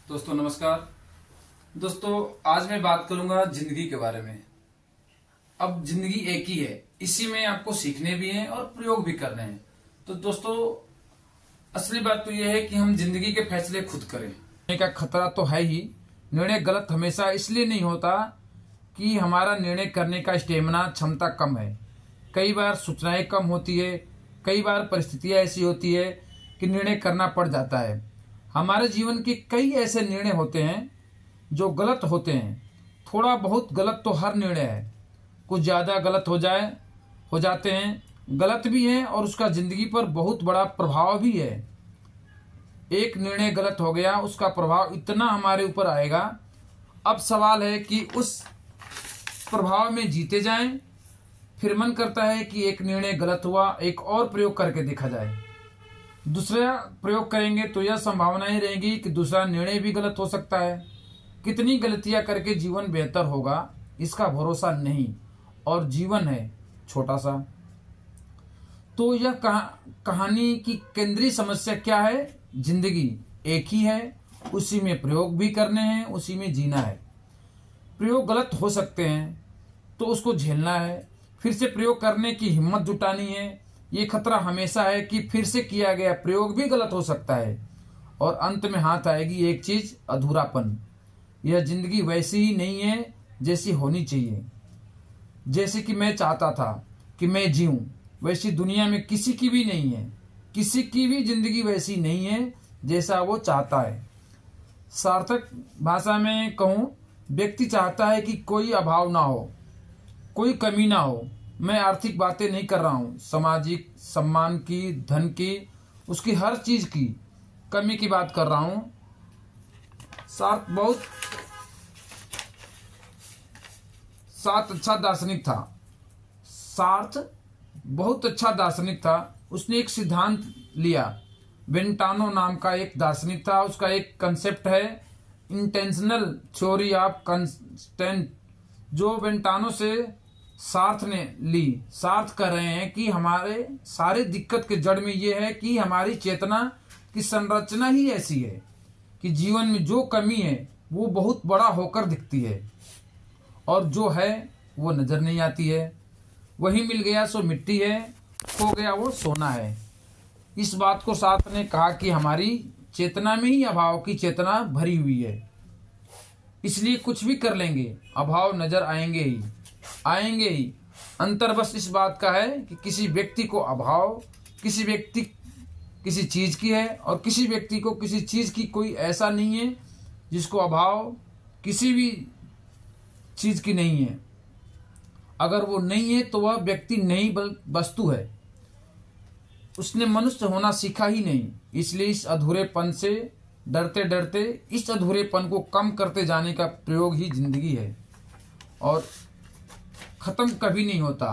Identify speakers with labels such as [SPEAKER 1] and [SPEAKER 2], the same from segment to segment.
[SPEAKER 1] दोस्तों नमस्कार। दोस्तों आज मैं बात करूंगा जिंदगी के बारे में। अब जिंदगी एक ही है, इसी में आपको सीखने भी हैं और प्रयोग भी करने हैं। तो दोस्तों असली बात तो यह है कि हम जिंदगी के फैसले खुद करें। निर्णय का खतरा तो है ही। निर्णय गलत हमेशा इसलिए नहीं होता कि हमारा निर्णय करने का स्टेमिना क्षमता कम है। कई बार सूचनाएं कम होती है, कई बार परिस्थितियां ऐसी होती है कि निर्णय करना पड़ जाता है। हमारे जीवन के कई ऐसे निर्णय होते हैं जो गलत होते हैं। थोड़ा बहुत गलत तो हर निर्णय है, कुछ ज़्यादा गलत हो जाते हैं, गलत भी हैं और उसका ज़िंदगी पर बहुत बड़ा प्रभाव भी है। एक निर्णय गलत हो गया, उसका प्रभाव इतना हमारे ऊपर आएगा। अब सवाल है कि उस प्रभाव में जीते जाएं, फिर मन करता है कि एक निर्णय गलत हुआ, एक और प्रयोग करके देखा जाए। दूसरा प्रयोग करेंगे तो यह संभावनाएं रहेगी कि दूसरा निर्णय भी गलत हो सकता है। कितनी गलतियां करके जीवन बेहतर होगा इसका भरोसा नहीं, और जीवन है छोटा सा। तो यह कहानी की केंद्रीय समस्या क्या है? जिंदगी एक ही है, उसी में प्रयोग भी करने हैं, उसी में जीना है। प्रयोग गलत हो सकते हैं तो उसको झेलना है, फिर से प्रयोग करने की हिम्मत जुटानी है। ये खतरा हमेशा है कि फिर से किया गया प्रयोग भी गलत हो सकता है और अंत में हाथ आएगी एक चीज, अधूरापन। यह जिंदगी वैसी ही नहीं है जैसी होनी चाहिए। जैसे कि मैं चाहता था कि मैं जीऊं, वैसी दुनिया में किसी की भी नहीं है। किसी की भी जिंदगी वैसी नहीं है जैसा वो चाहता है। सार्थक भाषा में कहूं, व्यक्ति चाहता है कि कोई अभाव ना हो, कोई कमी ना हो। मैं आर्थिक बातें नहीं कर रहा हूँ, सामाजिक सम्मान की, धन की, उसकी हर चीज की कमी की बात कर रहा हूँ। सार्थ अच्छा दार्शनिक था। सार्थ बहुत अच्छा दार्शनिक था। उसने एक सिद्धांत लिया। वेंटानो नाम का एक दार्शनिक था। उसका एक कंसेप्ट है इंटेंशनल थ्योरी ऑफ कंस्टेंट, जो वेंटानो से सार्थ ने ली। सार्थ कर रहे हैं कि हमारे सारे दिक्कत के जड़ में ये है कि हमारी चेतना की संरचना ही ऐसी है कि जीवन में जो कमी है वो बहुत बड़ा होकर दिखती है और जो है वो नजर नहीं आती है। वही मिल गया सो मिट्टी है, खो गया वो सोना है। इस बात को सार्थ ने कहा कि हमारी चेतना में ही अभाव की चेतना भरी हुई है, इसलिए कुछ भी कर लेंगे अभाव नजर आएंगे ही। अंतर बस इस बात का है कि किसी व्यक्ति को अभाव किसी चीज की है और किसी व्यक्ति को किसी चीज की कोई ऐसा नहीं है जिसको अभाव किसी भी चीज की नहीं है। अगर वो नहीं है तो वह व्यक्ति नहीं वस्तु है। उसने मनुष्य होना सीखा ही नहीं, इसलिए इस अधूरेपन से डरते डरते इस अधूरेपन को कम करते जाने का प्रयोग ही जिंदगी है और खत्म कभी नहीं होता।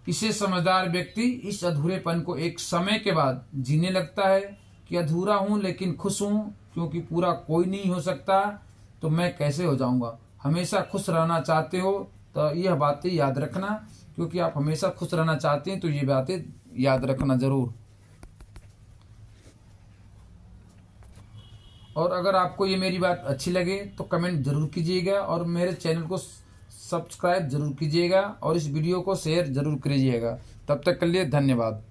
[SPEAKER 1] इसे समझदार व्यक्ति इस अधूरेपन को एक समय के बाद जीने लगता है कि अधूरा हूं लेकिन खुश हूं, क्योंकि पूरा कोई नहीं हो सकता तो मैं कैसे हो जाऊंगा। हमेशा खुश रहना चाहते हो तो यह बातें याद रखना, क्योंकि आप हमेशा खुश रहना चाहते हैं तो ये बातें याद रखना जरूर। और अगर आपको ये मेरी बात अच्छी लगे तो कमेंट जरूर कीजिएगा और मेरे चैनल को सब्सक्राइब जरूर कीजिएगा और इस वीडियो को शेयर जरूर कीजिएगा। तब तक के लिए धन्यवाद।